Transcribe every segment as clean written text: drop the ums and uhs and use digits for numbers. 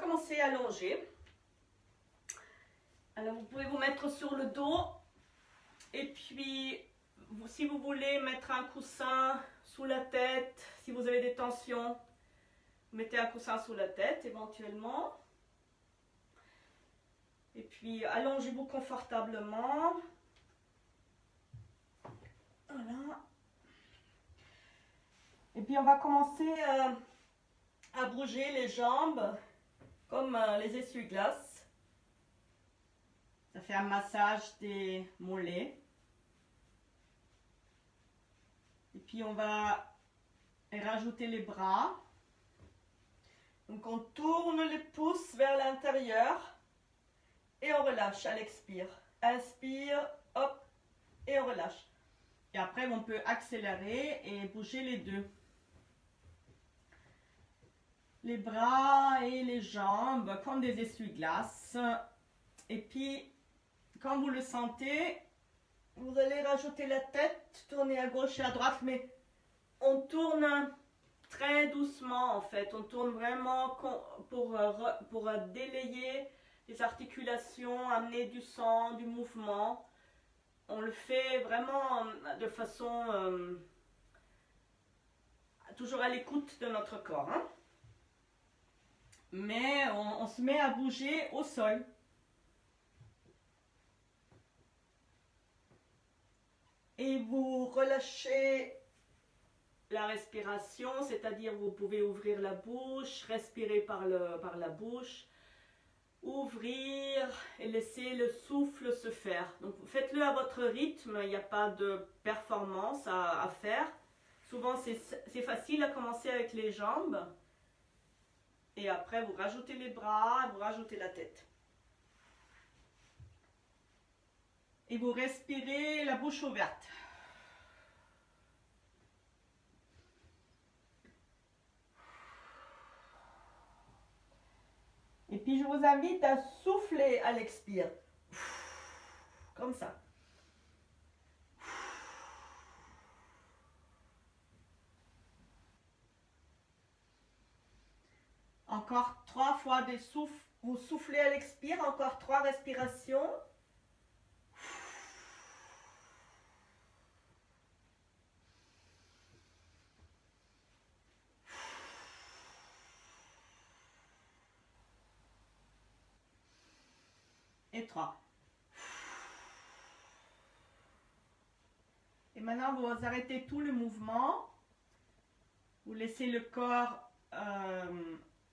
commencer à allonger. Alors vous pouvez vous mettre sur le dos et puis si vous voulez mettre un coussin sous la tête, si vous avez des tensions, mettez un coussin sous la tête éventuellement. Et puis allongez-vous confortablement. Voilà. Et puis on va commencer à bouger les jambes comme les essuie-glaces. Ça fait un massage des mollets. Et puis on va rajouter les bras. Donc on tourne les pouces vers l'intérieur et on relâche à l'expire. Inspire, hop, et on relâche. Et après on peut accélérer et bouger les deux. Les bras et les jambes comme des essuie-glaces. Et puis quand vous le sentez, vous allez rajouter la tête, tourner à gauche et à droite, mais on tourne très doucement en fait. On tourne vraiment pour délayer les articulations, amener du sang, du mouvement. On le fait vraiment de façon toujours à l'écoute de notre corps. Hein? Mais on se met à bouger au sol. Et vous relâchez la respiration, c'est-à-dire vous pouvez ouvrir la bouche, respirer par la bouche, ouvrir et laisser le souffle se faire. Donc faites-le à votre rythme, il n'y a pas de performance à faire. Souvent c'est facile à commencer avec les jambes. Et après vous rajoutez les bras, vous rajoutez la tête. Et vous respirez la bouche ouverte. Et puis je vous invite à souffler à l'expire. Comme ça. Encore 3 fois des souffles. Vous soufflez à l'expire, encore 3 respirations. Et 3. Et maintenant, vous arrêtez tout le mouvement. Vous laissez le corps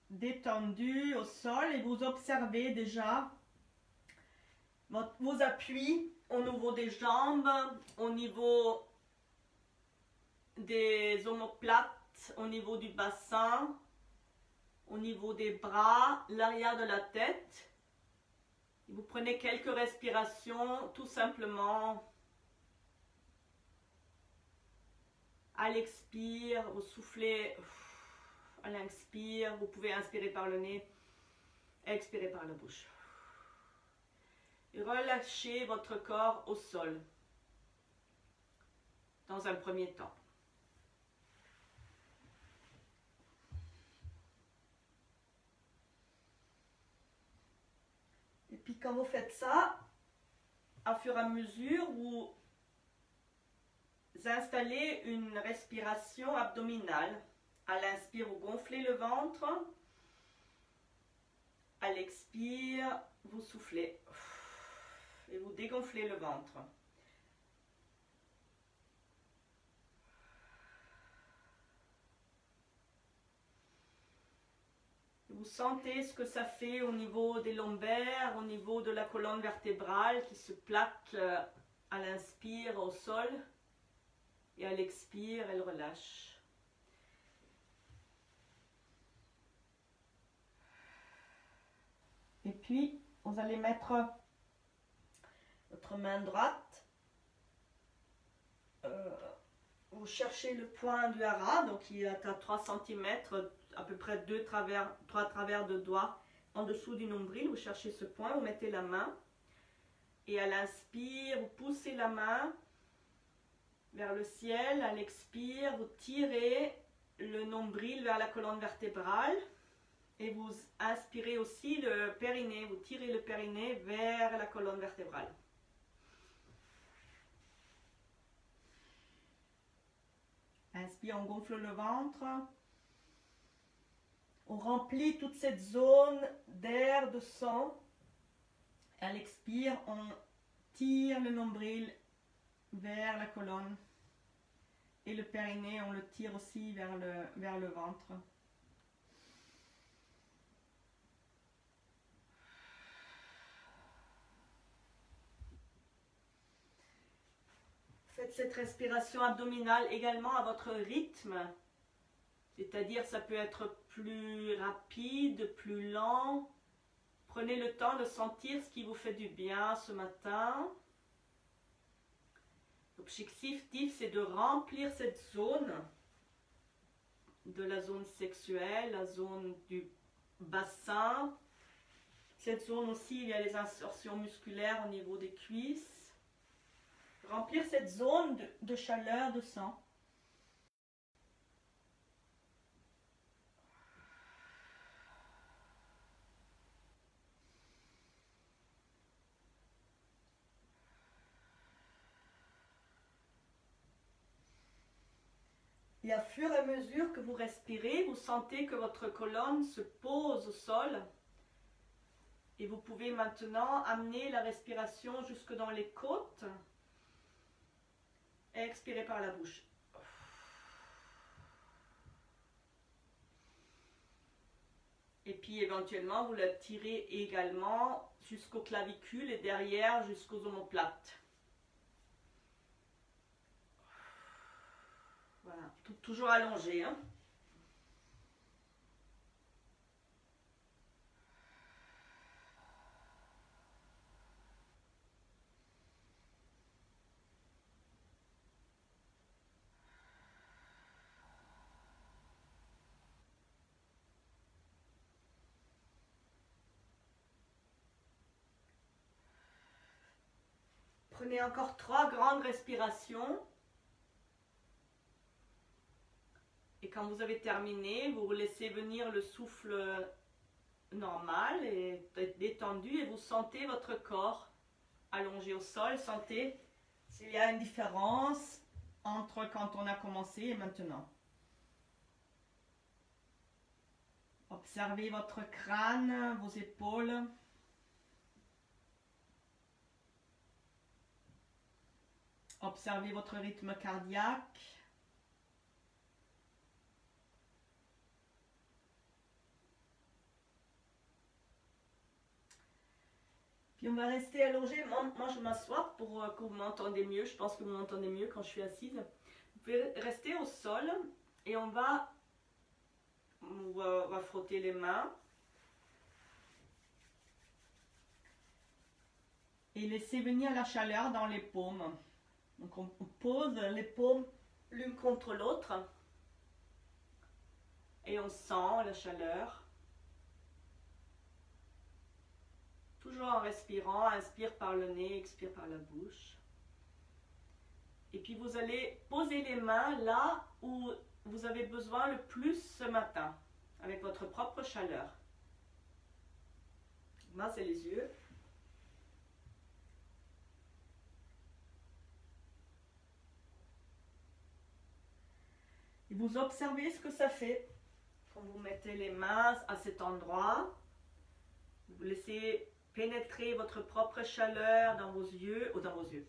détendu au sol et vous observez déjà vos appuis au niveau des jambes, au niveau des omoplates, au niveau du bassin, au niveau des bras, l'arrière de la tête. Et vous prenez quelques respirations tout simplement à l'expire, vous soufflez à l'inspire, vous pouvez inspirer par le nez, expirer par la bouche. Et relâchez votre corps au sol dans un premier temps. Et puis quand vous faites ça, à fur et à mesure, vous installez une respiration abdominale. À l'inspire, vous gonflez le ventre. À l'expire, vous soufflez. Et vous dégonflez le ventre. Vous sentez ce que ça fait au niveau des lombaires, au niveau de la colonne vertébrale qui se plaque à l'inspire au sol. Et à l'expire, elle relâche. Et puis, vous allez mettre votre main droite. Vous cherchez le point du hara, donc il est à 3 cm, à peu près 3 travers de doigts en dessous du nombril. Vous cherchez ce point, vous mettez la main. Et à l'inspire, vous poussez la main. vers le ciel. À l'expire, vous tirez le nombril vers la colonne vertébrale. Et vous inspirez aussi le périnée. Vous tirez le périnée vers la colonne vertébrale. Inspire, on gonfle le ventre. On remplit toute cette zone d'air, de sang. À l'expire, on tire le nombril vers la colonne. Et le périnée, on le tire aussi vers le ventre. Faites cette respiration abdominale également à votre rythme. C'est-à-dire, ça peut être plus rapide, plus lent. Prenez le temps de sentir ce qui vous fait du bien ce matin. L'objectif, c'est de remplir cette zone, de la zone sexuelle, la zone du bassin. Cette zone aussi, il y a les insertions musculaires au niveau des cuisses. Remplir cette zone de chaleur, de sang. Et à fur et à mesure que vous respirez, vous sentez que votre colonne se pose au sol. Et vous pouvez maintenant amener la respiration jusque dans les côtes. Et expirez par la bouche. Et puis éventuellement, vous la tirez également jusqu'aux clavicules et derrière jusqu'aux omoplates. Voilà, toujours allongé. Hein. Prenez encore 3 grandes respirations. Et quand vous avez terminé, vous laissez venir le souffle normal et détendu et vous sentez votre corps allongé au sol. Sentez s'il y a une différence entre quand on a commencé et maintenant. Observez votre crâne, vos épaules. Observez votre rythme cardiaque. Puis on va rester allongé. Moi je m'assois pour que vous m'entendez mieux. Je pense que vous m'entendez mieux quand je suis assise. Vous pouvez rester au sol et on va frotter les mains. Et laisser venir la chaleur dans les paumes. Donc on pose les paumes l'une contre l'autre. Et on sent la chaleur. Toujours en respirant, inspire par le nez, expire par la bouche. Et puis vous allez poser les mains là où vous avez besoin le plus ce matin, avec votre propre chaleur. Là, c'est les yeux. Et vous observez ce que ça fait quand vous mettez les mains à cet endroit. Vous laissez pénétrer votre propre chaleur dans vos yeux, ou dans vos yeux,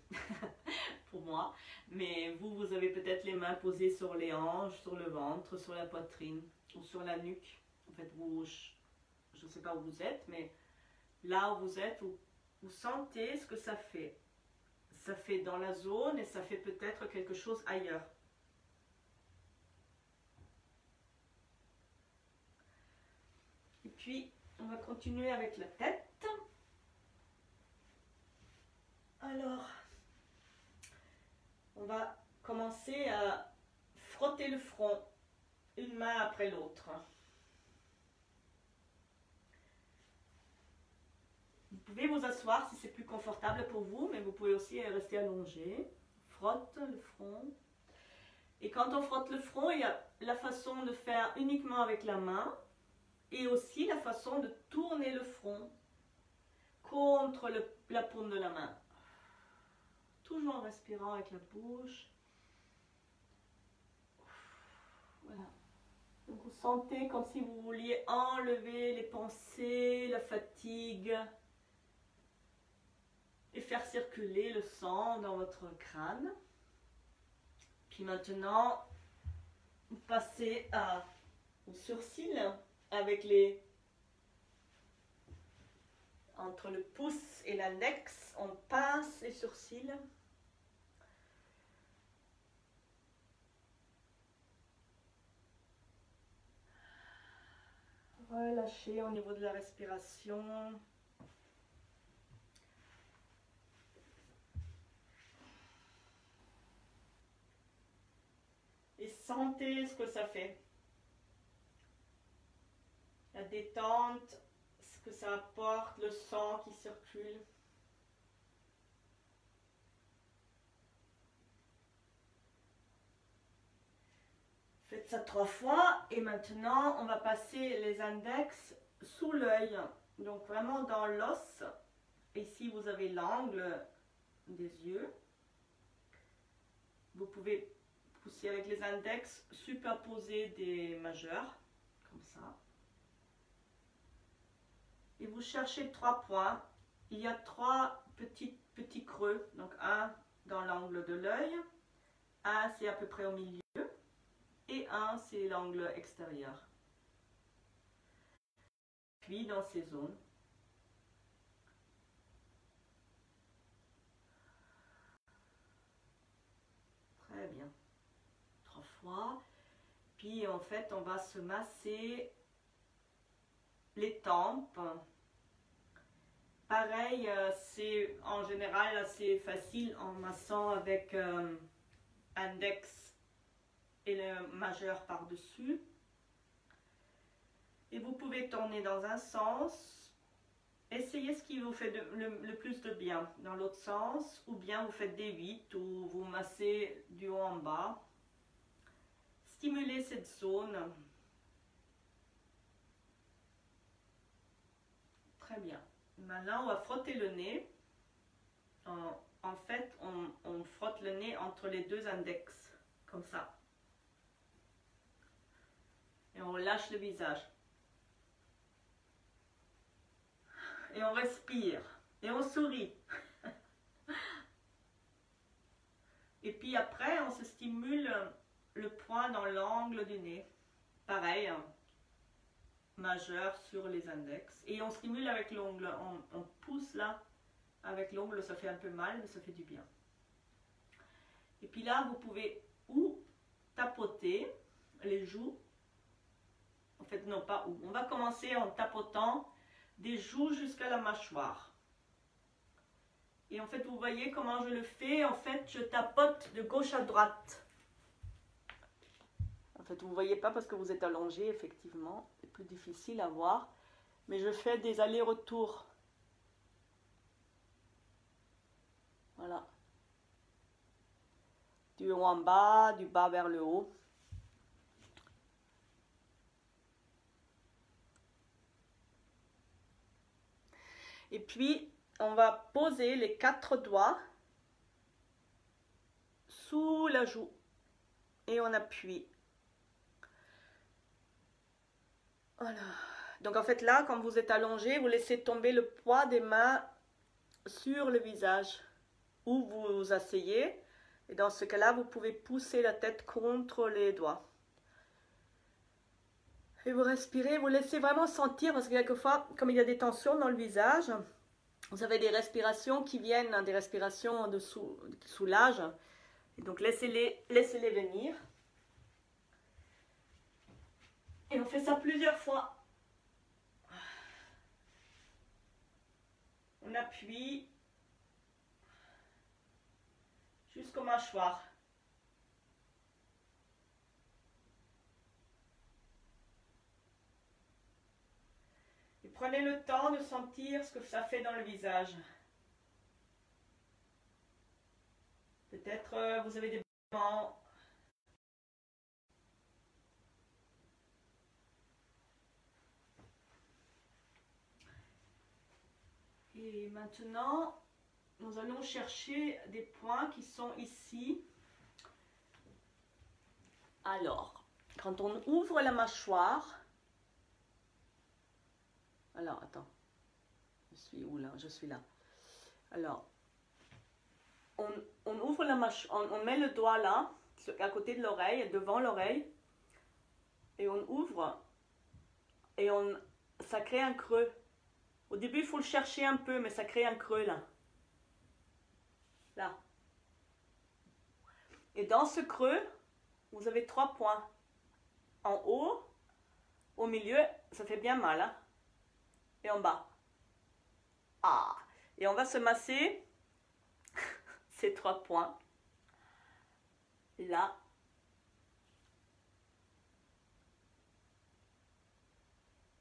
pour moi. Mais vous avez peut-être les mains posées sur les hanches, sur le ventre, sur la poitrine, ou sur la nuque. En fait, je ne sais pas où vous êtes, mais là où vous êtes, vous sentez ce que ça fait. Ça fait dans la zone et ça fait peut-être quelque chose ailleurs. Et puis, on va continuer avec la tête. Alors, on va commencer à frotter le front, une main après l'autre. Vous pouvez vous asseoir si c'est plus confortable pour vous, mais vous pouvez aussi rester allongé. frotte le front. Et quand on frotte le front, il y a la façon de faire uniquement avec la main et aussi la façon de tourner le front contre la paume de la main. Toujours en respirant avec la bouche. Voilà. Donc vous sentez comme si vous vouliez enlever les pensées, la fatigue et faire circuler le sang dans votre crâne. Puis maintenant, vous passez aux sourcils avec entre le pouce et l'index, on passe les sourcils. Relâchez au niveau de la respiration. Et sentez ce que ça fait. La détente, ce que ça apporte, le sang qui circule. Faites ça 3 fois et maintenant on va passer les index sous l'œil. Donc vraiment dans l'os. Ici vous avez l'angle des yeux. Vous pouvez pousser avec les index, superposer des majeurs, comme ça. Et vous cherchez 3 points. Il y a 3 petits creux. Donc un dans l'angle de l'œil, un c'est à peu près au milieu, et un c'est l'angle extérieur. Puis dans ces zones. Très bien. 3 fois. Puis en fait on va se masser les tempes. Pareil, c'est en général assez facile en massant avec index et le majeur par-dessus. Et vous pouvez tourner dans un sens. Essayez ce qui vous fait le plus de bien dans l'autre sens, ou bien vous faites des 8 ou vous massez du haut en bas. Stimulez cette zone. Très bien. Maintenant, on va frotter le nez. En fait, on frotte le nez entre les 2 index, comme ça. Et on relâche le visage. Et on respire. Et on sourit. Et puis après, on se stimule le point dans l'angle du nez. Pareil, majeur sur les index. Et on stimule avec l'ongle. On pousse là. Avec l'ongle, ça fait un peu mal, mais ça fait du bien. Et puis là, vous pouvez ou tapoter les joues. En fait, non, pas où. On va commencer en tapotant des joues jusqu'à la mâchoire. Et en fait, vous voyez comment je le fais. En fait, je tapote de gauche à droite. En fait, vous ne voyez pas parce que vous êtes allongé, effectivement. C'est plus difficile à voir. Mais je fais des allers-retours. Voilà. Du haut en bas, du bas vers le haut. Et puis, on va poser les 4 doigts sous la joue. Et on appuie. Voilà. Donc en fait là, quand vous êtes allongé, vous laissez tomber le poids des mains sur le visage. Ou vous vous asseyez. Et dans ce cas-là, vous pouvez pousser la tête contre les doigts. Et vous respirez, vous laissez vraiment sentir, parce que quelquefois, comme il y a des tensions dans le visage, vous avez des respirations qui viennent, des respirations de soulage. Et donc laissez-les venir. Et on fait ça plusieurs fois. On appuie jusqu'aux mâchoires. Et prenez le temps de sentir ce que ça fait dans le visage. Peut-être vous avez des bancs. Et maintenant, nous allons chercher des points qui sont ici. Alors, quand on ouvre la mâchoire, alors attends, je suis où là? Je suis là. Alors, on ouvre la mâchoire, on met le doigt là, à côté de l'oreille, devant l'oreille, et on ouvre, et ça crée un creux. Au début, il faut le chercher un peu, mais ça crée un creux là. Là. Et dans ce creux, vous avez 3 points. En haut, au milieu, ça fait bien mal, hein? Et en bas. Ah! Et on va se masser ces 3 points. Là.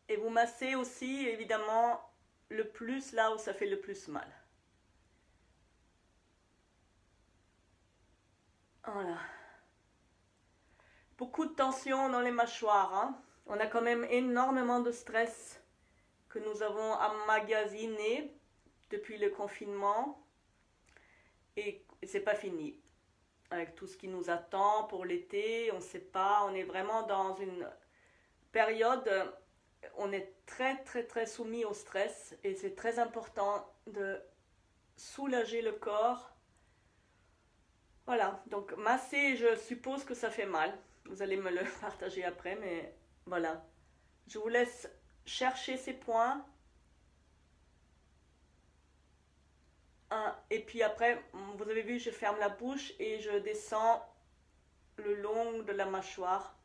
Et vous massez aussi, évidemment, le plus là où ça fait le plus mal. Voilà. Beaucoup de tension dans les mâchoires, hein? On a quand même énormément de stress que nous avons emmagasiné depuis le confinement. Et c'est pas fini. Avec tout ce qui nous attend pour l'été, on ne sait pas. On est vraiment dans une période, on est très soumis au stress. Et c'est très important de soulager le corps. Voilà, donc masser, je suppose que ça fait mal. Vous allez me le partager après, mais voilà. Je vous laisse chercher ces points. Et puis après, vous avez vu, je ferme la bouche et je descends le long de la mâchoire.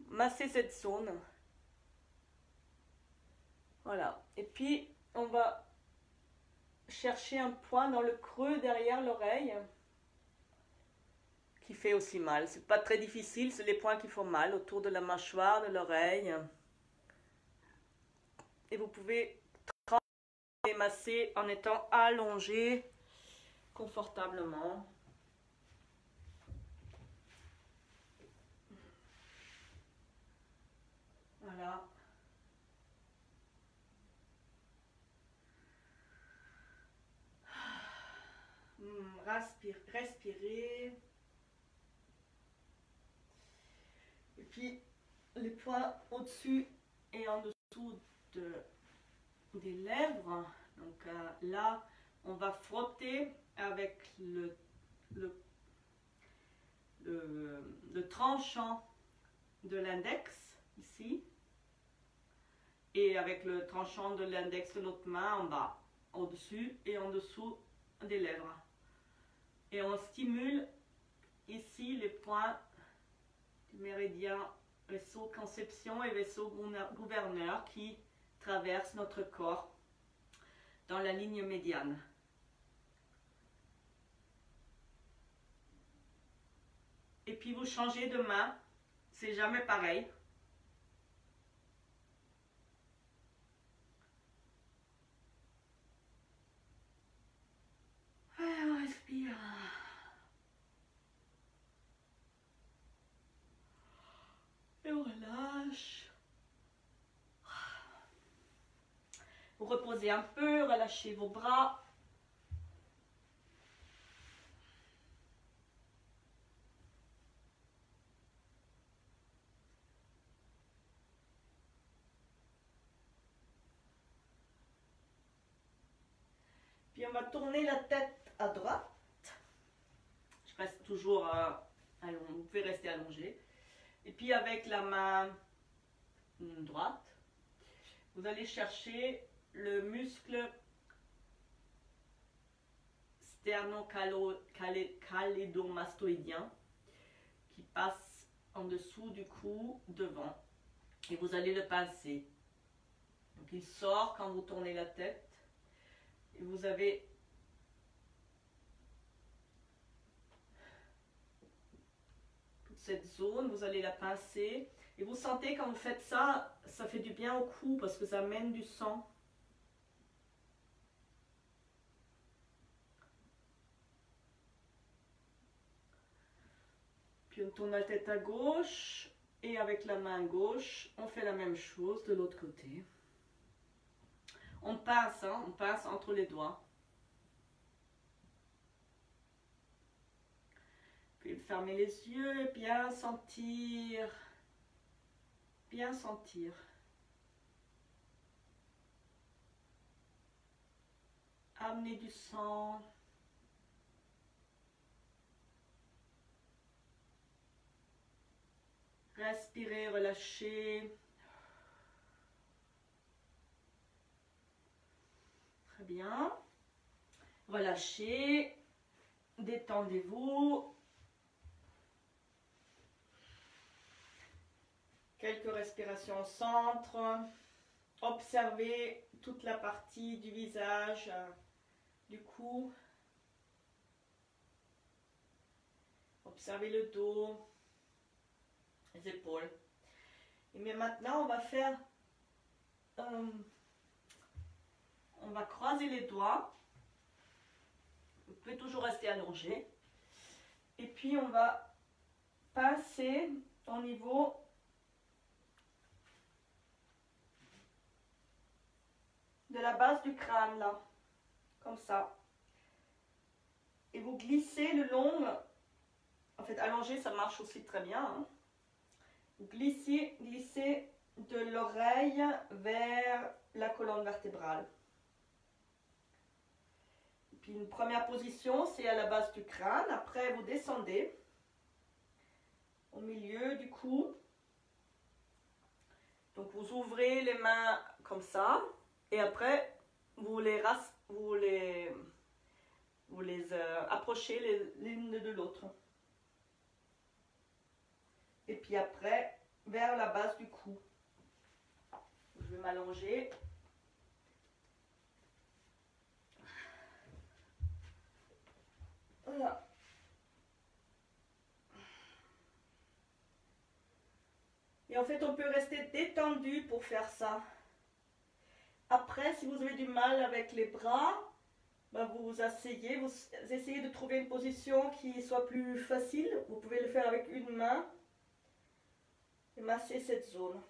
Masser cette zone. Voilà. Et puis, on va chercher un point dans le creux derrière l'oreille qui fait aussi mal. C'est pas très difficile, c'est les points qui font mal autour de la mâchoire, de l'oreille. Et vous pouvez masser en étant allongé confortablement. Voilà. Respirez. Et puis les points au-dessus et en dessous des lèvres. Donc là, on va frotter avec le tranchant de l'index ici et avec le tranchant de l'index de l'autre main en bas, au-dessus et en dessous des lèvres. Et on stimule ici les points du méridien vaisseau conception et vaisseau gouverneur qui traversent notre corps dans la ligne médiane. Et puis vous changez de main, c'est jamais pareil. On respire. Et on relâche. Vous reposez un peu, relâchez vos bras. Puis on va tourner la tête à droite. Je reste toujours, vous pouvez rester allongé. Et puis avec la main droite, vous allez chercher le muscle sternocalédomastoïdien qui passe en dessous du cou devant. Et vous allez le pincer. Donc il sort quand vous tournez la tête. Et vous avez toute cette zone, vous allez la pincer. Et vous sentez quand vous faites ça, ça fait du bien au cou parce que ça mène du sang. Puis on tourne la tête à gauche et avec la main gauche, on fait la même chose de l'autre côté. On pince, hein, on pince entre les doigts. Puis fermez les yeux et bien sentir. Bien sentir. Amener du sang. Respirez, relâchez. Très bien. Relâchez. Détendez-vous. Quelques respirations au centre. Observez toute la partie du visage, du cou. Observez le dos, les épaules. Et bien maintenant, on va faire... on va croiser les doigts. Vous pouvez toujours rester allongé. Et puis, on va pincer au niveau de la base du crâne, là. Comme ça. Et vous glissez le long. En fait, allongé, ça marche aussi très bien. Hein. Vous glissez de l'oreille vers la colonne vertébrale. Et puis une première position, c'est à la base du crâne. Après, vous descendez au milieu du cou. Donc, vous ouvrez les mains comme ça. Et après, vous les approchez l'une de l'autre. Et puis après, vers la base du cou. Je vais m'allonger. Voilà. Et en fait, on peut rester détendu pour faire ça. Après, si vous avez du mal avec les bras, ben vous vous asseyez, vous essayez de trouver une position qui soit plus facile. Vous pouvez le faire avec une main et masser cette zone.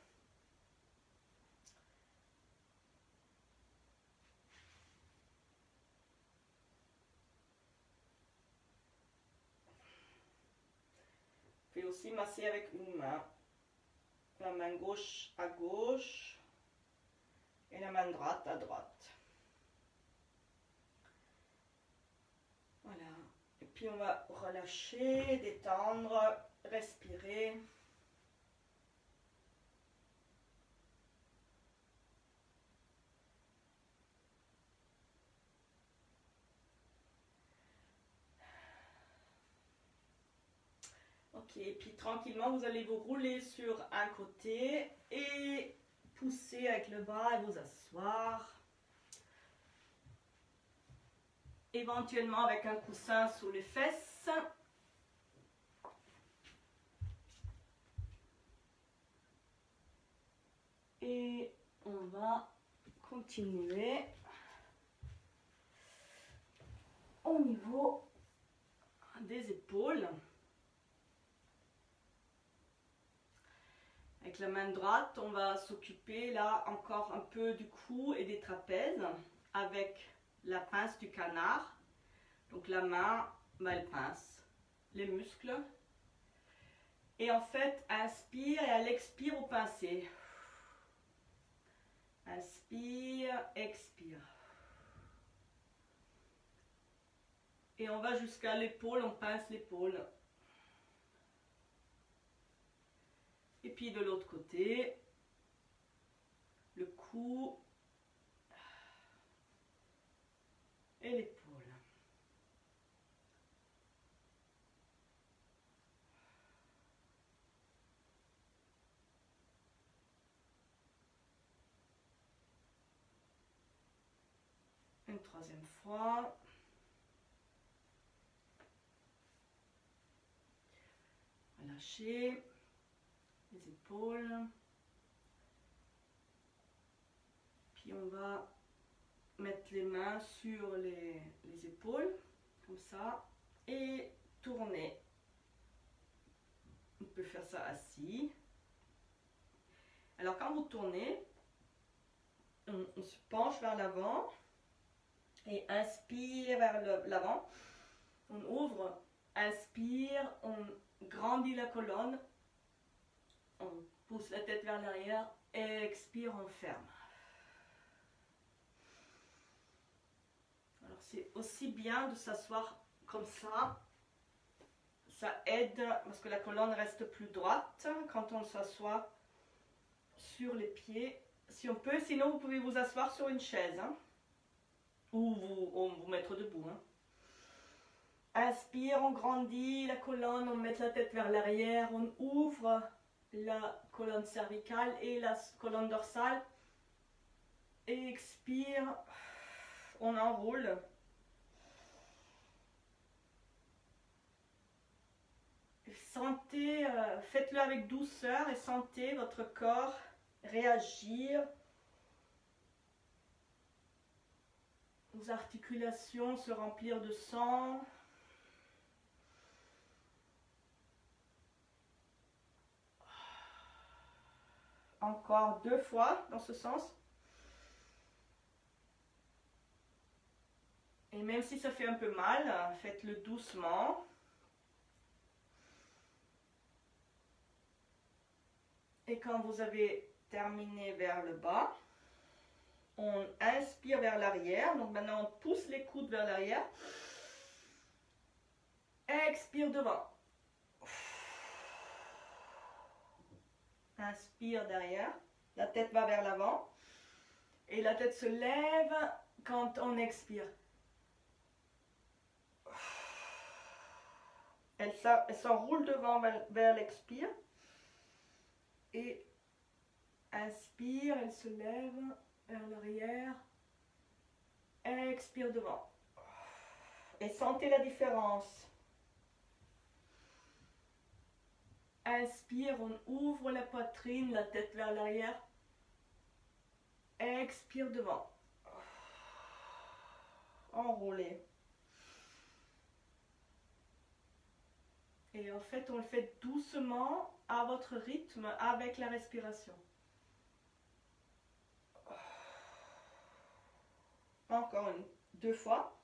Vous pouvez aussi masser avec une main. La main gauche à gauche et la main droite à droite. Voilà. Et puis on va relâcher, détendre, respirer. Ok, et puis tranquillement, vous allez vous rouler sur un côté et pousser avec le bras et vous asseoir. Éventuellement avec un coussin sous les fesses. Et on va continuer au niveau des épaules. Avec la main droite, on va s'occuper là encore un peu du cou et des trapèzes avec la pince du canard. Donc la main, elle pince les muscles. Et en fait, inspire et à l'expire, vous pincez. Inspire, expire. Et on va jusqu'à l'épaule, on pince l'épaule. Et puis de l'autre côté, le cou et l'épaule. Une troisième fois. Relâchez les épaules. Puis on va mettre les mains sur les épaules, comme ça, et tourner faire ça assis. Alors quand vous tournez, on se penche vers l'avant et inspire vers l'avant. On ouvre, inspire, on grandit la colonne, on pousse la tête vers l'arrière, expire, on ferme. Alors c'est aussi bien de s'asseoir comme ça. Ça aide parce que la colonne reste plus droite quand on s'assoit sur les pieds. Si on peut, sinon vous pouvez vous asseoir sur une chaise, hein, ou vous mettre debout. Hein. Inspire, on grandit la colonne, on met la tête vers l'arrière, on ouvre la colonne cervicale et la colonne dorsale. Expire, on enroule. Sentez, faites-le avec douceur et sentez votre corps réagir. Vos articulations se remplir de sang. Encore 2 fois dans ce sens. Et même si ça fait un peu mal, faites-le doucement. Et quand vous avez terminé vers le bas, on inspire vers l'arrière. Donc maintenant, on pousse les coudes vers l'arrière. Expire devant. Inspire derrière. La tête va vers l'avant. Et la tête se lève quand on expire. Elle s'enroule devant vers l'expire. Et inspire, elle se lève vers l'arrière. Expire devant. Et sentez la différence. Inspire, on ouvre la poitrine, la tête vers l'arrière. Expire devant. Enroulez. Et en fait, on le fait doucement, à votre rythme, avec la respiration. Encore 2 fois.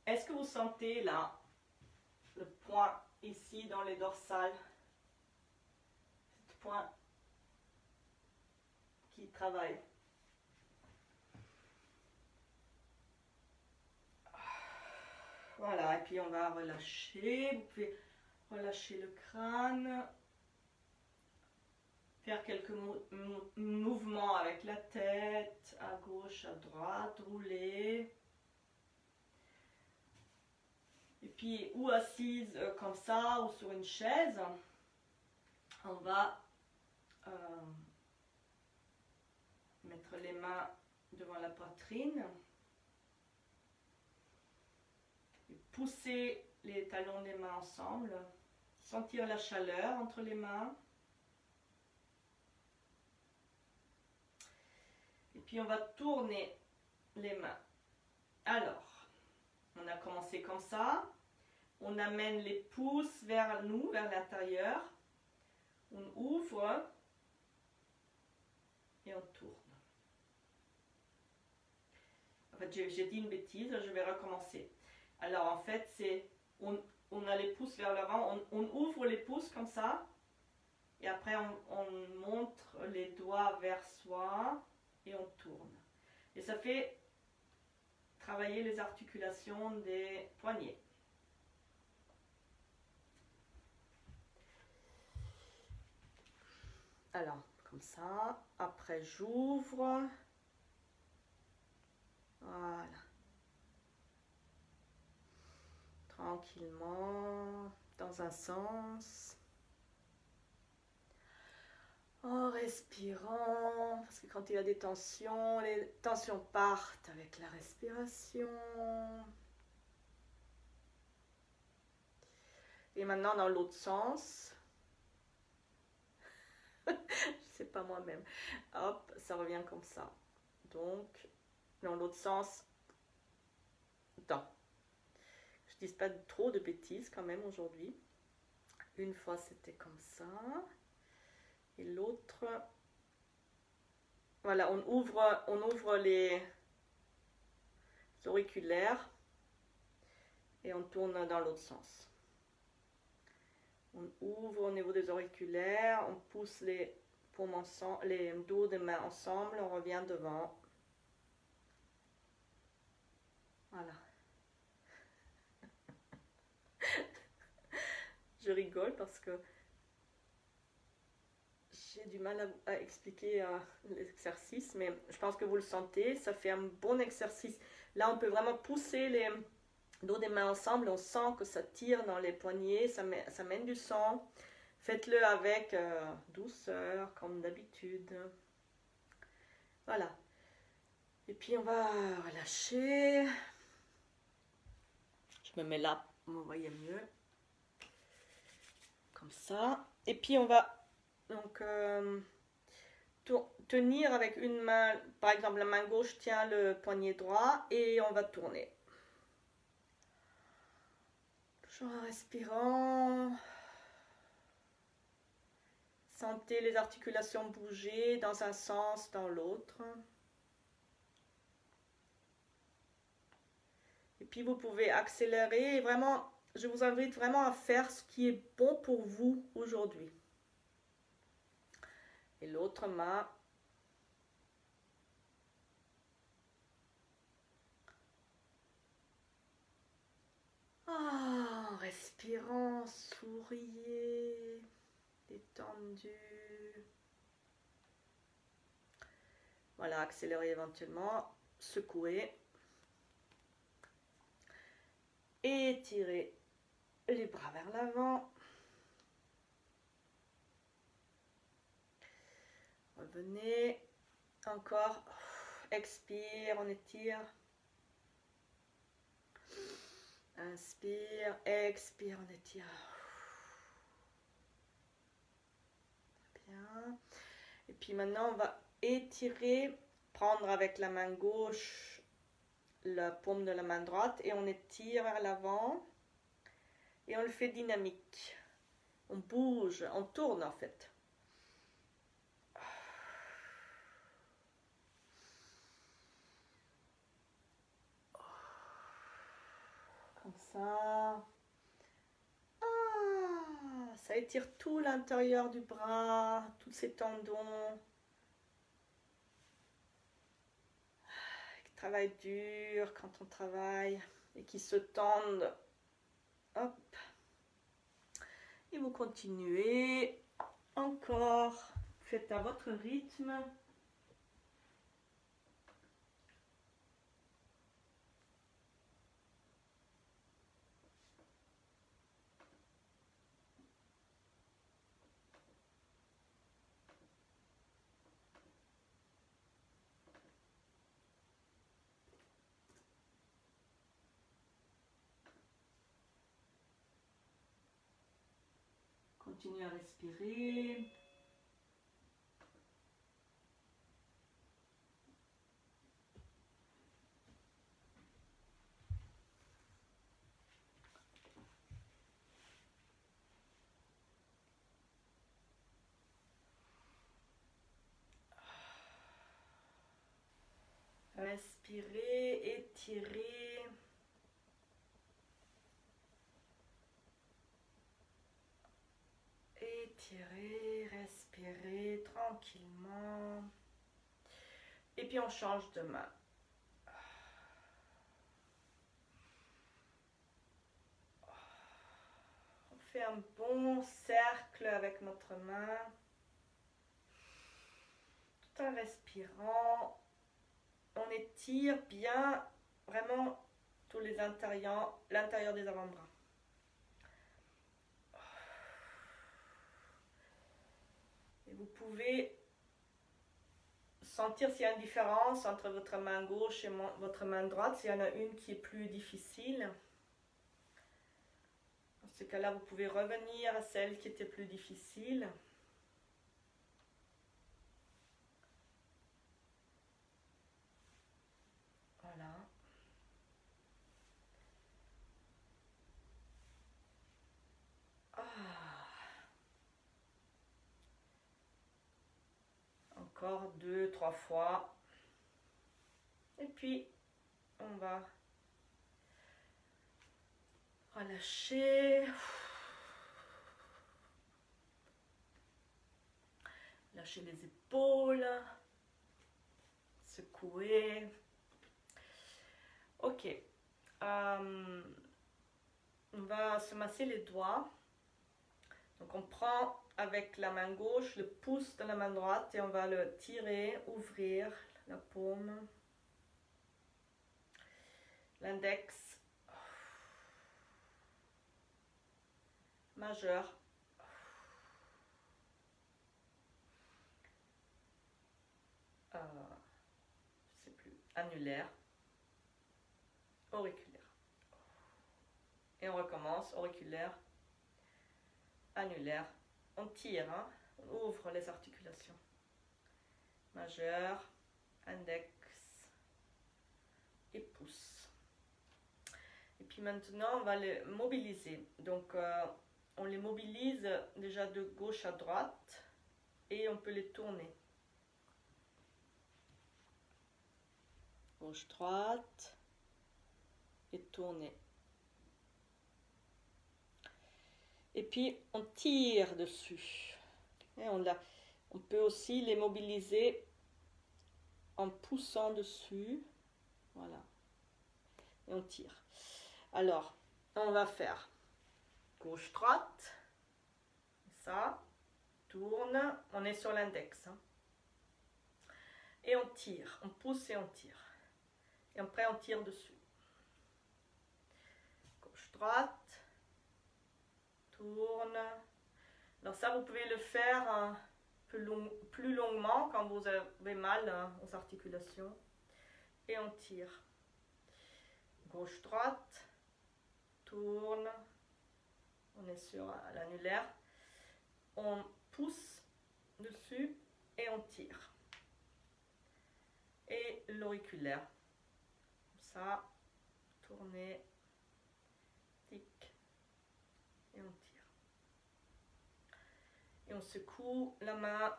Est-ce que vous sentez là, le point ici dans les dorsales, ce point qui travaille? Voilà, et puis on va relâcher. Vous pouvez relâcher le crâne. Faire quelques mouvements avec la tête, à gauche, à droite, rouler. Et puis, ou assise comme ça, ou sur une chaise, on va mettre les mains devant la poitrine. Et pousser les talons des mains ensemble. Sentir la chaleur entre les mains. Et puis on va tourner les mains. Alors, on a commencé comme ça. On amène les pouces vers nous, vers l'intérieur. On ouvre et on tourne. En fait, j'ai dit une bêtise, je vais recommencer. Alors en fait, c'est on a les pouces vers l'avant, on ouvre les pouces comme ça. Et après, on montre les doigts vers soi. Et on tourne. Et ça fait travailler les articulations des poignets. Alors, comme ça. Après, j'ouvre. Voilà. Tranquillement, dans un sens. En respirant, parce que quand il y a des tensions, les tensions partent avec la respiration. Et maintenant dans l'autre sens. Je sais pas moi-même. Hop, ça revient comme ça. Donc, dans l'autre sens, dans. Je dise pas trop de bêtises quand même aujourd'hui. Une fois c'était comme ça. Et l'autre... Voilà, on ouvre les auriculaires et on tourne dans l'autre sens. On ouvre au niveau des auriculaires, on pousse les paumes ensemble, les dos des mains ensemble, on revient devant. Voilà. Je rigole parce que j'ai du mal à expliquer l'exercice, mais je pense que vous le sentez, ça fait un bon exercice. Là, on peut vraiment pousser les dos des mains ensemble, on sent que ça tire dans les poignets, ça mène du sang. Faites-le avec douceur, comme d'habitude. Voilà. Et puis on va relâcher. Je me mets là, vous voyez mieux. Comme ça. Et puis on va donc tenir avec une main, par exemple la main gauche tient le poignet droit et on va tourner. Toujours en respirant. Sentez les articulations bouger dans un sens, dans l'autre. Et puis vous pouvez accélérer et vraiment, je vous invite vraiment à faire ce qui est bon pour vous aujourd'hui. Et l'autre main. En respirant, souriez, détendu. Voilà, accélérez éventuellement, secouez. Étirez les bras vers l'avant. Revenez. Encore. Expire, on étire. Inspire, expire, on étire. Bien. Et puis maintenant, on va étirer, prendre avec la main gauche la paume de la main droite et on étire vers l'avant. Et on le fait dynamique. On bouge, on tourne en fait. Comme ça. Ça étire tout l'intérieur du bras, tous ces tendons. Qui travaillent dur quand on travaille et qui se tendent. Hop. Et vous continuez. Encore. Faites à votre rythme. Continuez à respirer. Respirez, étirez. Étirez, respirez tranquillement. Et puis on change de main. On fait un bon cercle avec notre main. Tout en respirant. On étire bien, vraiment, tous les intérieurs, l'intérieur des avant-bras. Et vous pouvez sentir s'il y a une différence entre votre main gauche et votre main droite, s'il y en a une qui est plus difficile. Dans ce cas-là, vous pouvez revenir à celle qui était plus difficile. Voilà. Encore 2-3 fois. Et puis, on va relâcher. Lâcher les épaules. Secouer. Ok. On va se masser les doigts. Donc on prend avec la main gauche le pouce de la main droite et on va le tirer, ouvrir la paume. L'index majeur. Je sais plus, annulaire, auriculaire. Et on recommence, auriculaire, annulaire. On tire, hein? On ouvre les articulations. Majeur, index et pouce. Et puis maintenant, on va les mobiliser. Donc, on les mobilise déjà de gauche à droite et on peut les tourner. Gauche-droite et tourner. Et puis, on tire dessus. Et on peut aussi les mobiliser en poussant dessus. Voilà. Et on tire. Alors, on va faire gauche-droite. Ça. Tourne. On est sur l'index. Hein. Et on tire. On pousse et on tire. Et après, on tire dessus. Gauche-droite. Tourne. Alors ça, vous pouvez le faire un peu plus longuement quand vous avez mal hein, aux articulations. Et on tire. Gauche-droite. Tourne. On est sur l'annulaire. On pousse dessus et on tire. Et l'auriculaire. Ça. Tourner. Tic. Et on tire. Et on secoue la main.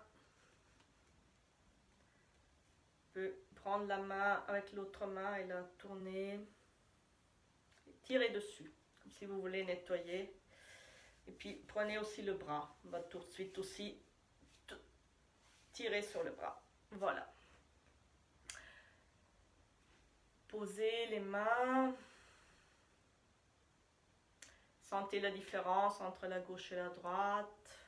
On peut prendre la main avec l'autre main et la tourner. Et tirer dessus, comme si vous voulez nettoyer. Et puis prenez aussi le bras. On va tout de suite aussi tirer sur le bras. Voilà. Posez les mains. Sentez la différence entre la gauche et la droite.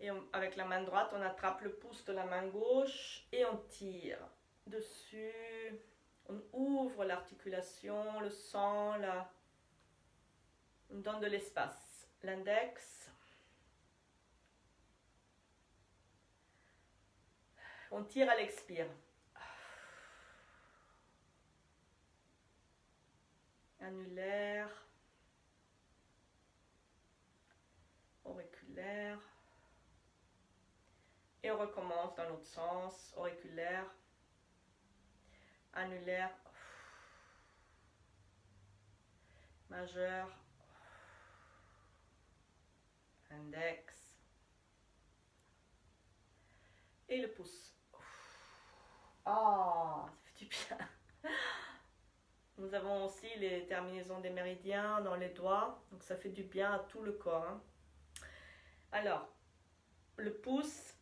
Et avec la main droite, on attrape le pouce de la main gauche et on tire dessus. On ouvre l'articulation, le sang, on donne de l'espace. L'index. On tire à l'expire. Annulaire. Auriculaire. Et on recommence dans l'autre sens. Auriculaire. Annulaire. Majeur. Index. Et le pouce. Ah, ça fait du bien. Nous avons aussi les terminaisons des méridiens dans les doigts. Donc ça fait du bien à tout le corps. Hein. Alors, le pouce,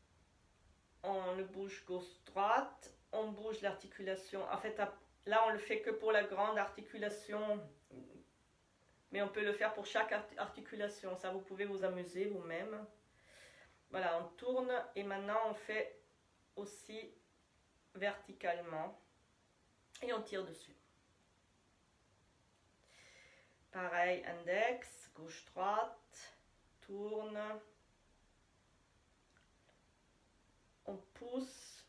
on le bouge gauche-droite. On bouge l'articulation. En fait, là, on le fait que pour la grande articulation. Mais on peut le faire pour chaque articulation. Ça, vous pouvez vous amuser vous-même. Voilà, on tourne. Et maintenant, on fait aussi verticalement. Et on tire dessus. Pareil, index, gauche-droite. Tourne. On pousse.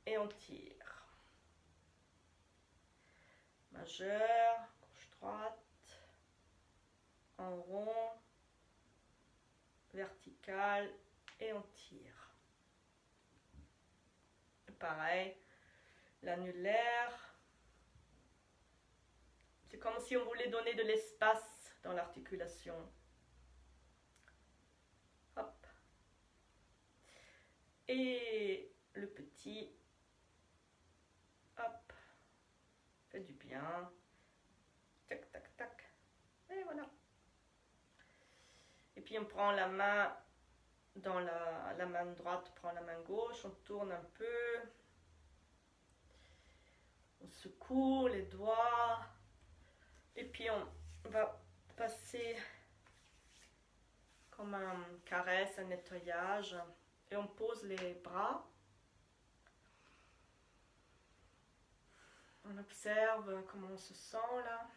Et on tire. Majeur, gauche-droite. En rond, vertical et on tire. Pareil, l'annulaire. C'est comme si on voulait donner de l'espace dans l'articulation. Hop. et le petit. Hop, fait du bien. Tac, tac, tac. Et voilà. Et puis on prend la main dans la main droite, prend la main gauche, on tourne un peu. On secoue les doigts. Et puis on va passer comme un caresse, un nettoyage. Et on pose les bras. On observe comment on se sent là.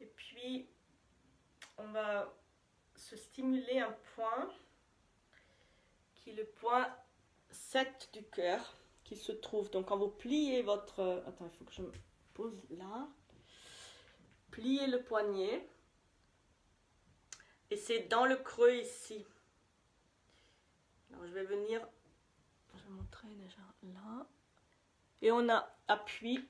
Et puis, on va se stimuler un point qui est le point 7 du cœur qui se trouve. Donc, quand vous pliez votre... Attends, il faut que je me pose là. Pliez le poignet. Et c'est dans le creux ici. Alors, je vais venir... Je vais montrer déjà là. Et on a appui.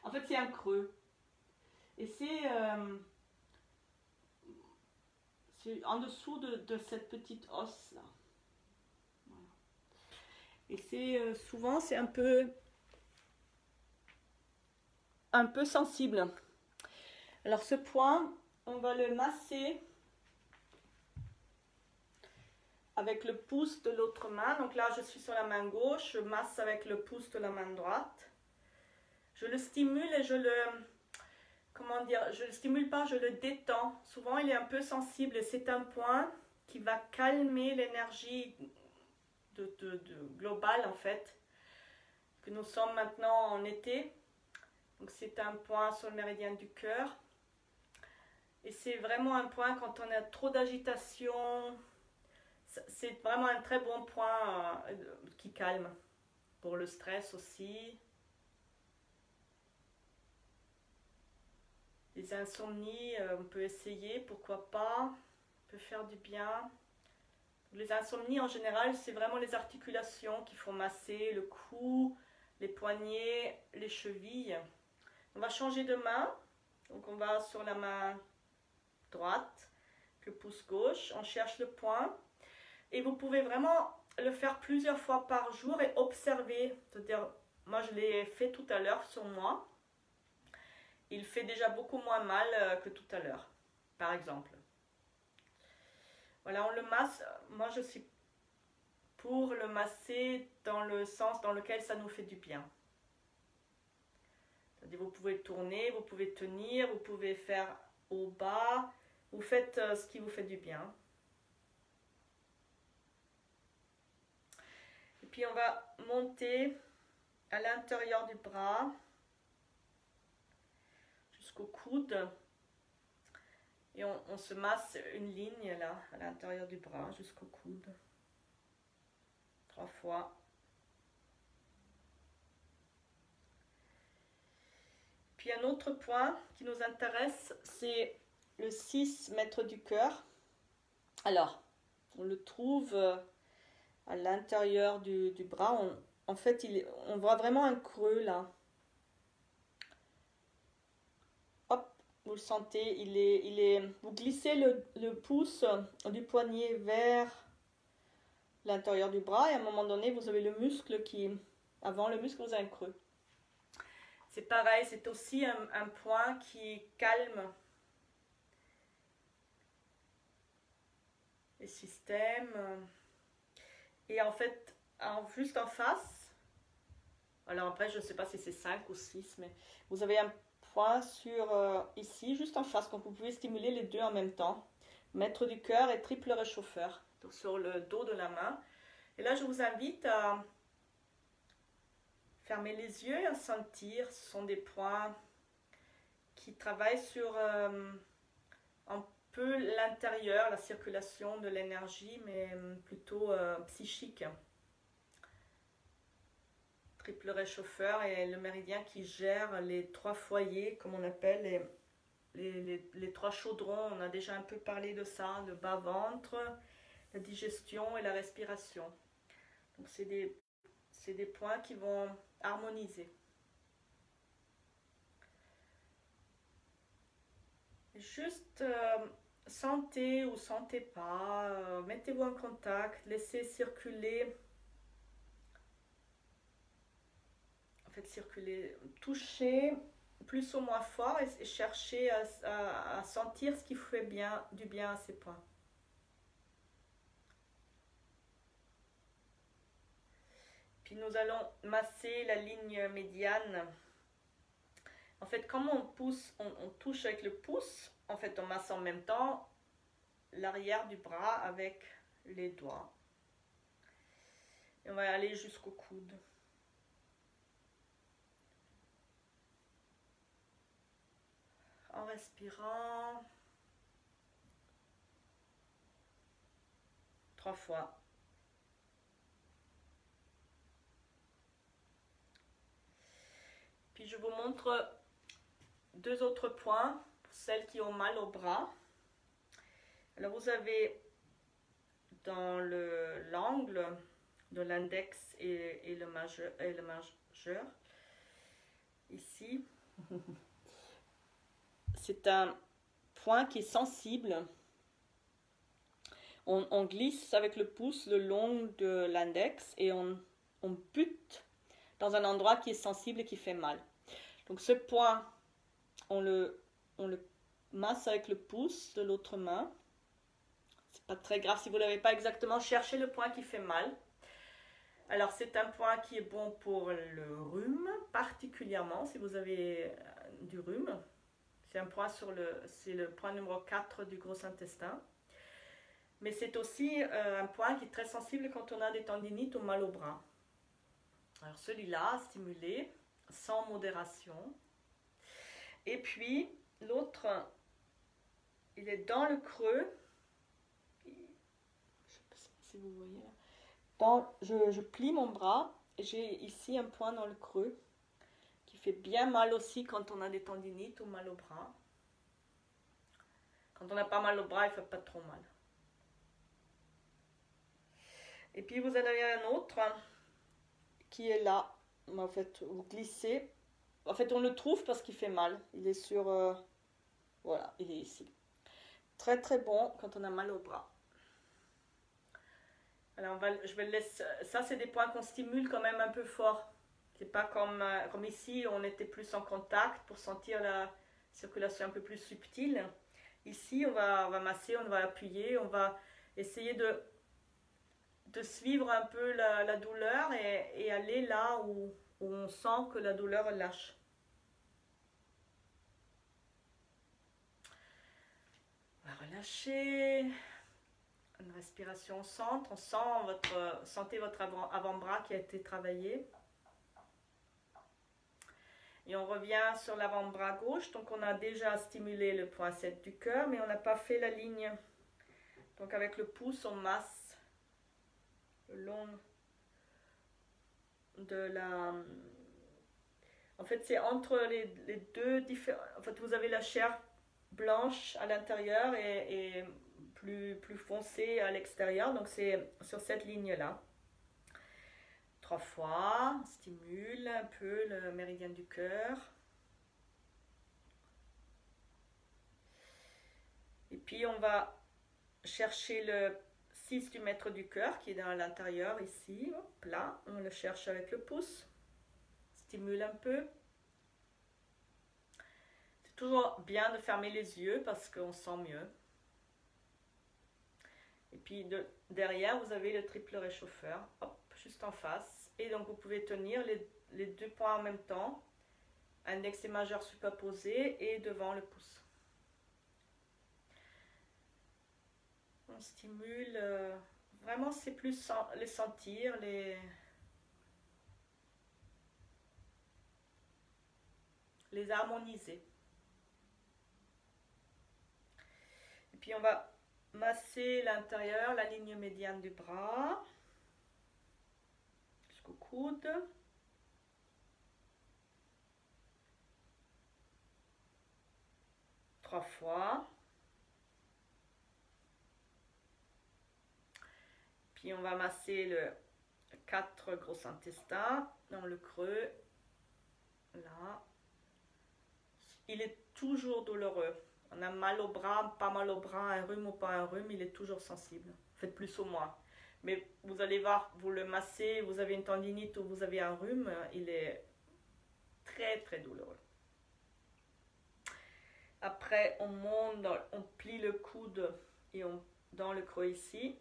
En fait, c'est un creux. Et c'est en dessous de cette petite os là. Voilà. Et c'est souvent, c'est un peu sensible. Alors, ce point, on va le masser avec le pouce de l'autre main. Donc là, je suis sur la main gauche, je masse avec le pouce de la main droite. Je le stimule et je le... Comment dire? Je ne le stimule pas, je le détends. Souvent, il est un peu sensible et c'est un point qui va calmer l'énergie globale, en fait. Que nous sommes maintenant en été. Donc, c'est un point sur le méridien du cœur. Et c'est vraiment un point quand on a trop d'agitation. C'est vraiment un très bon point qui calme. Pour le stress aussi. Les insomnies, on peut essayer, pourquoi pas. On peut faire du bien. Les insomnies en général, c'est vraiment les articulations qu'il faut masser, le cou, les poignets, les chevilles. On va changer de main. Donc on va sur la main droite, le pouce gauche, on cherche le point. Et vous pouvez vraiment le faire plusieurs fois par jour et observer. C'est-à-dire, moi je l'ai fait tout à l'heure sur moi. Il fait déjà beaucoup moins mal que tout à l'heure, par exemple. Voilà, on le masse. Moi, je suis pour le masser dans le sens dans lequel ça nous fait du bien. C'est-à-dire, vous pouvez tourner, vous pouvez tenir, vous pouvez faire au bas. Vous faites ce qui vous fait du bien. Et puis, on va monter à l'intérieur du bras. Jusqu'au coude et on se masse une ligne là à l'intérieur du bras jusqu'au coude 3 fois. Puis un autre point qui nous intéresse, c'est le 6 mètres du cœur. Alors on le trouve à l'intérieur du bras. En fait on voit vraiment un creux là. Vous le sentez, vous glissez le pouce du poignet vers l'intérieur du bras et à un moment donné, vous avez le muscle avant le muscle, vous avez un creux. C'est pareil, c'est aussi un point qui calme les systèmes. Et en fait, juste en face, alors après, je ne sais pas si c'est 5 ou 6, mais vous avez un sur ici, juste en face, donc vous pouvez stimuler les deux en même temps. Maître du cœur et triple réchauffeur, donc sur le dos de la main. Et là, je vous invite à fermer les yeux et à sentir. Ce sont des points qui travaillent sur un peu l'intérieur, la circulation de l'énergie, mais plutôt psychique. Triple réchauffeur et le méridien qui gère les 3 foyers, comme on appelle les 3 chaudrons. On a déjà un peu parlé de ça, le bas-ventre, la digestion et la respiration. Donc c'est des points qui vont harmoniser. Juste sentez ou sentez pas, mettez-vous en contact, laissez circuler, en fait circuler, touchez plus ou moins fort et cherchez à sentir ce qui fait du bien à ces points. Puis nous allons masser la ligne médiane. En fait, comme on pousse, on touche avec le pouce, en fait on masse en même temps l'arrière du bras avec les doigts. Et on va aller jusqu'au coude. En respirant 3 fois. Puis je vous montre 2 autres points pour celles qui ont mal au bras. Alors vous avez dans l'angle de l'index et le majeur, ici, c'est un point qui est sensible. On glisse avec le pouce le long de l'index et on bute dans un endroit qui est sensible et qui fait mal. Donc ce point, on le masse avec le pouce de l'autre main. C'est pas très grave si vous ne l'avez pas exactement. Cherchez le point qui fait mal. Alors c'est un point qui est bon pour le rhume, particulièrement si vous avez du rhume. C'est un point c'est le point numéro 4 du gros intestin. Mais c'est aussi un point qui est très sensible quand on a des tendinites ou mal au bras. Alors celui-là, stimulé, sans modération. Et puis l'autre, il est dans le creux. Je ne sais pas si vous voyez là. Je plie mon bras et j'ai ici un point dans le creux qui fait bien mal aussi quand on a des tendinites ou mal au bras. Quand on n'a pas mal au bras, il ne fait pas trop mal. Et puis vous en avez un autre qui est là. En fait, vous glissez. En fait, on le trouve parce qu'il fait mal. Il est sur... voilà, il est ici. Très très bon quand on a mal au bras. Alors, je vais le laisser... Ça, c'est des points qu'on stimule quand même un peu fort. C'est pas comme ici, on était plus en contact pour sentir la circulation un peu plus subtile. Ici, on va masser, on va appuyer, on va essayer de suivre un peu la douleur et aller là où on sent que la douleur lâche. On va relâcher. Une respiration au centre. Sentez votre avant-bras qui a été travaillé. Et on revient sur l'avant-bras gauche. Donc on a déjà stimulé le point 7 du cœur, mais on n'a pas fait la ligne. Donc avec le pouce, on masse le long de la... En fait, c'est entre les deux différents... En fait, vous avez la chair blanche à l'intérieur et plus foncée à l'extérieur. Donc c'est sur cette ligne-là. 3 fois, on stimule un peu le méridien du cœur. Et puis on va chercher le 6 du mètre du cœur qui est dans l'intérieur ici. Hop là, on le cherche avec le pouce. Stimule un peu. C'est toujours bien de fermer les yeux parce qu'on sent mieux. Et puis derrière, vous avez le triple réchauffeur. Hop, juste en face. Et donc vous pouvez tenir les 2 points en même temps, index et majeur superposés et devant le pouce. On stimule, vraiment c'est plus les sentir, les harmoniser. Et puis on va masser l'intérieur, la ligne médiane du bras. Au coude. Trois fois. Puis on va masser le 4 gros intestins dans le creux. Là. Il est toujours douloureux. On a mal au bras, pas mal au bras, un rhume ou pas un rhume, il est toujours sensible. Faites plus ou moins. Mais vous allez voir, vous le massez, vous avez une tendinite ou vous avez un rhume, il est très très douloureux. Après, on monte, on plie le coude et on dans le creux ici.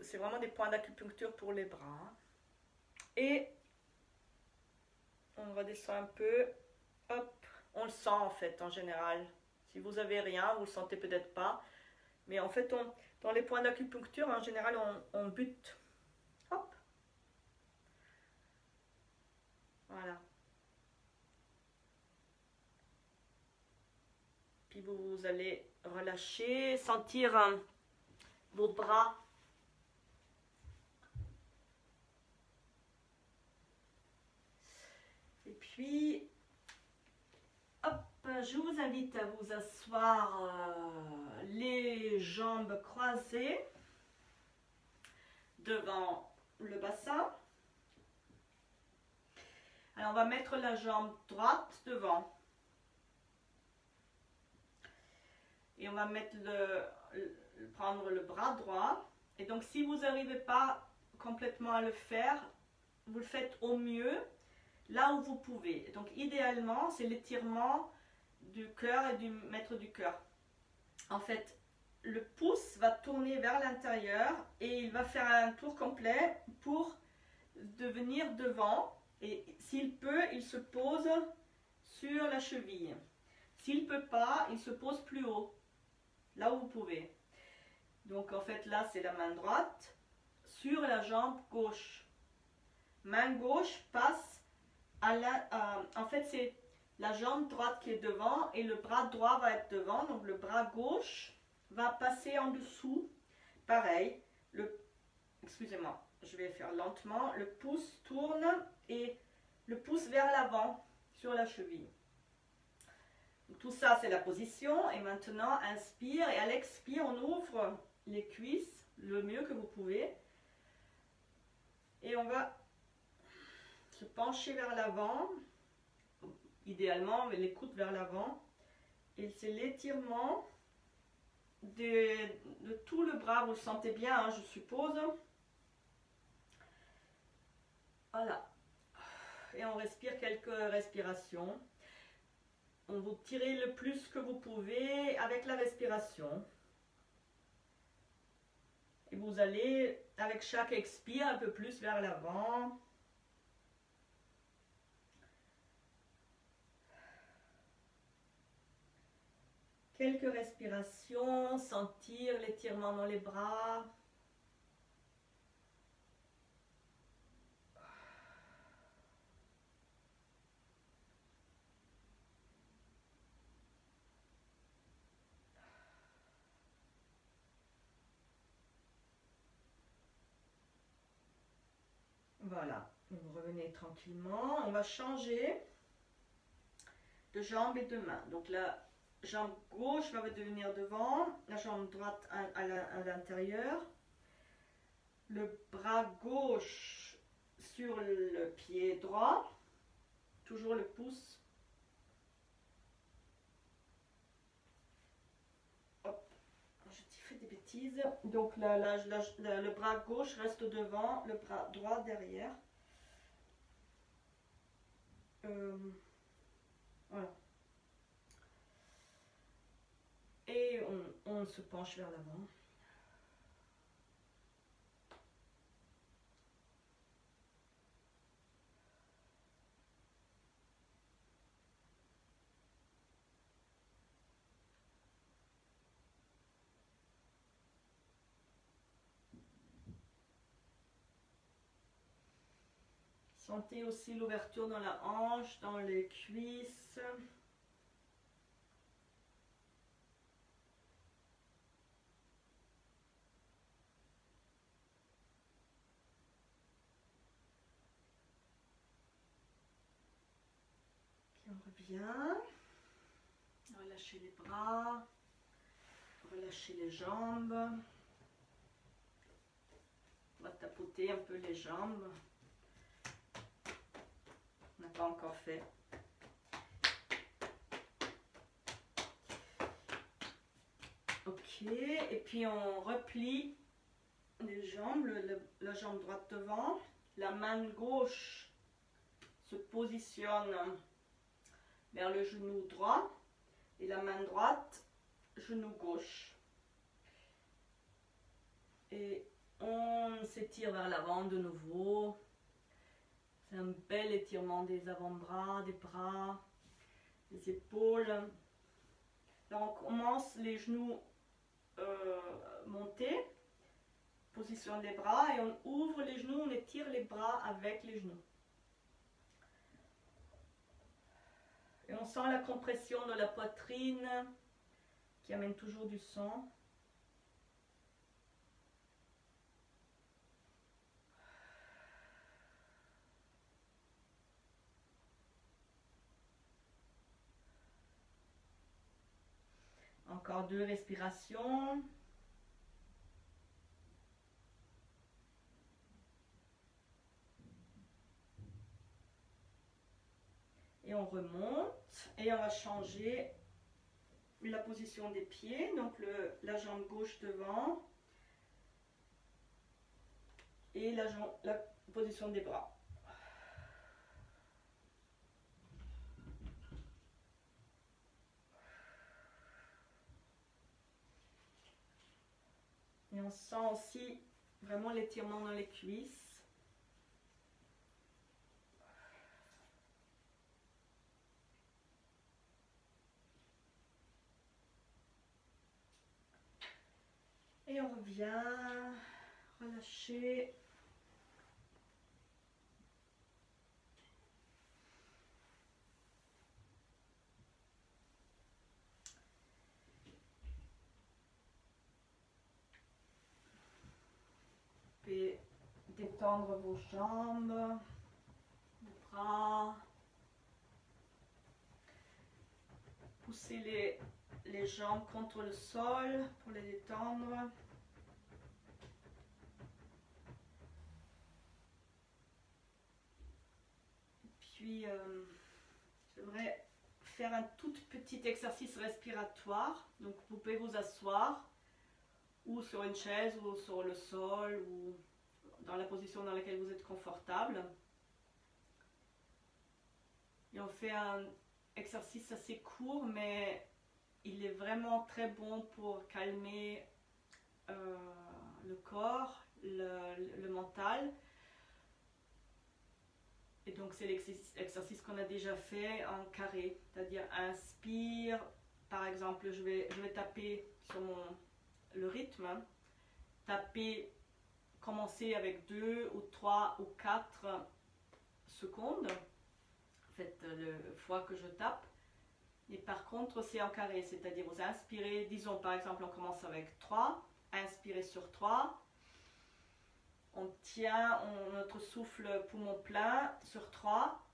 C'est vraiment des points d'acupuncture pour les bras. Et on redescend un peu. Hop, on le sent en fait en général. Si vous avez rien, vous le sentez peut-être pas. Mais en fait, dans les points d'acupuncture, en général, on bute. Hop. Voilà. Puis vous allez relâcher, sentir vos bras. Et puis, hop, je vous invite à vous asseoir les jambes croisées devant le bassin. Alors, on va mettre la jambe droite devant. Et on va mettre prendre le bras droit. Et donc, si vous n'arrivez pas complètement à le faire, vous le faites au mieux là où vous pouvez. Donc, idéalement, c'est l'étirement du cœur et du maître du cœur. En fait, le pouce va tourner vers l'intérieur et il va faire un tour complet pour devenir devant. Et s'il peut, il se pose sur la cheville. S'il ne peut pas, il se pose plus haut, là où vous pouvez. Donc en fait là c'est la main droite sur la jambe gauche. Main gauche passe en fait c'est la jambe droite qui est devant et le bras droit va être devant. Donc le bras gauche va passer en dessous. Pareil, excusez-moi, je vais faire lentement. Le pouce tourne et le pouce vers l'avant sur la cheville. Tout ça, c'est la position. Et maintenant, inspire. Et à l'expire, on ouvre les cuisses le mieux que vous pouvez. Et on va se pencher vers l'avant. Idéalement, les coudes vers l'avant. Et c'est l'étirement de tout le bras. Vous le sentez bien, hein, je suppose. Voilà. Et on respire quelques respirations. On vous tirez le plus que vous pouvez avec la respiration. Et vous allez, avec chaque expire, un peu plus vers l'avant. Quelques respirations, sentir l'étirement dans les bras. Voilà, vous revenez tranquillement. On va changer de jambe et de main. Donc la jambe gauche va devenir devant, la jambe droite à l'intérieur. Le bras gauche sur le pied droit. Toujours le pouce. Hop, j'ai fait des bêtises. Donc le bras gauche reste devant, le bras droit derrière. Voilà. Et on se penche vers l'avant. Sentez aussi l'ouverture dans la hanche, dans les cuisses. Puis on revient. Relâchez les bras. Relâchez les jambes. On va tapoter un peu les jambes. On a pas encore fait. Ok, et puis on replie les jambes, la jambe droite devant, la main gauche se positionne vers le genou droit et la main droite, genou gauche. Et on s'étire vers l'avant de nouveau. C'est un bel étirement des avant-bras, des bras, des épaules. Là, on commence les genoux montés, position des bras et on ouvre les genoux, on étire les bras avec les genoux. Et on sent la compression de la poitrine qui amène toujours du sang. Encore 2 respirations. Et on remonte et on va changer la position des pieds. Donc la jambe gauche devant et la position des bras. Et on sent aussi vraiment l'étirement dans les cuisses. Et on revient, relâcher. Et détendre vos jambes, les bras. Poussez les jambes contre le sol pour les détendre. Puis, j'aimerais faire un tout petit exercice respiratoire. Donc, vous pouvez vous asseoir ou sur une chaise ou sur le sol ou dans la position dans laquelle vous êtes confortable. Et on fait un exercice assez court, mais il est vraiment très bon pour calmer le corps, le mental. Et donc c'est l'exercice qu'on a déjà fait en carré, c'est-à-dire inspire, par exemple je vais taper sur le rythme, taper, commencer avec 2 ou 3 ou 4 secondes, faites le fois que je tape, et par contre c'est en carré, c'est-à-dire vous inspirez, disons par exemple on commence avec 3, inspirez sur 3, on tient notre souffle poumon plein sur 3,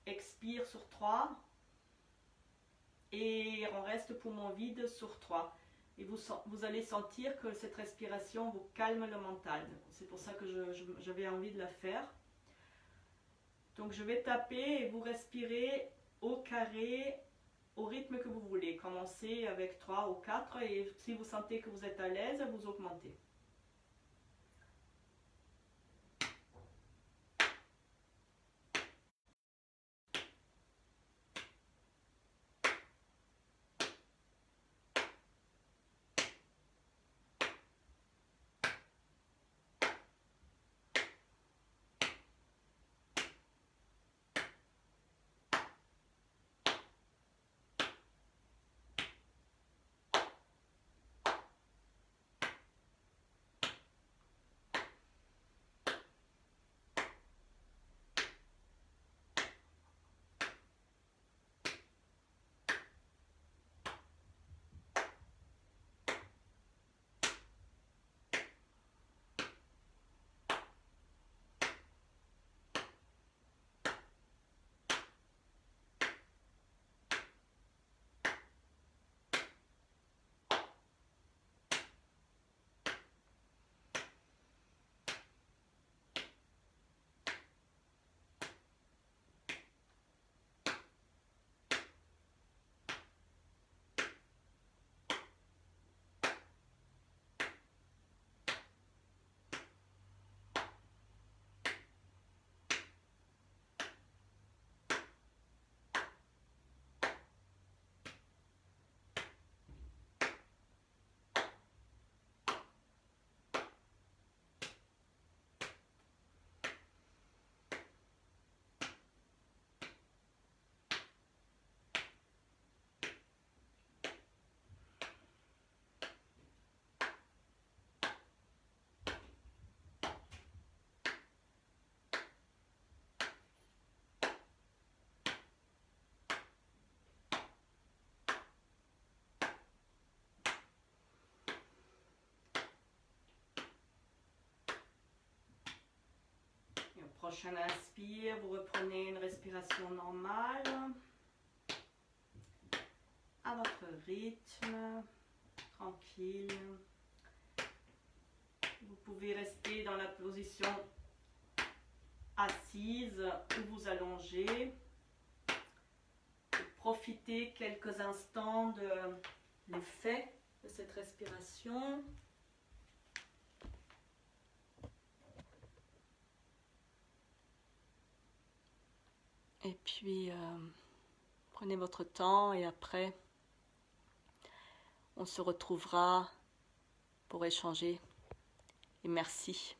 expire sur 3 et on reste poumon vide sur 3. Et vous allez sentir que cette respiration vous calme le mental. C'est pour ça que j'avais envie de la faire. Donc je vais taper et vous respirez au carré, au rythme que vous voulez. Commencez avec 3 ou 4 et si vous sentez que vous êtes à l'aise, vous augmentez. prochaine inspire, vous reprenez une respiration normale, à votre rythme, tranquille. Vous pouvez rester dans la position assise ou vous allonger. Profitez quelques instants de l'effet de cette respiration. Et puis, prenez votre temps et après, on se retrouvera pour échanger. Et merci.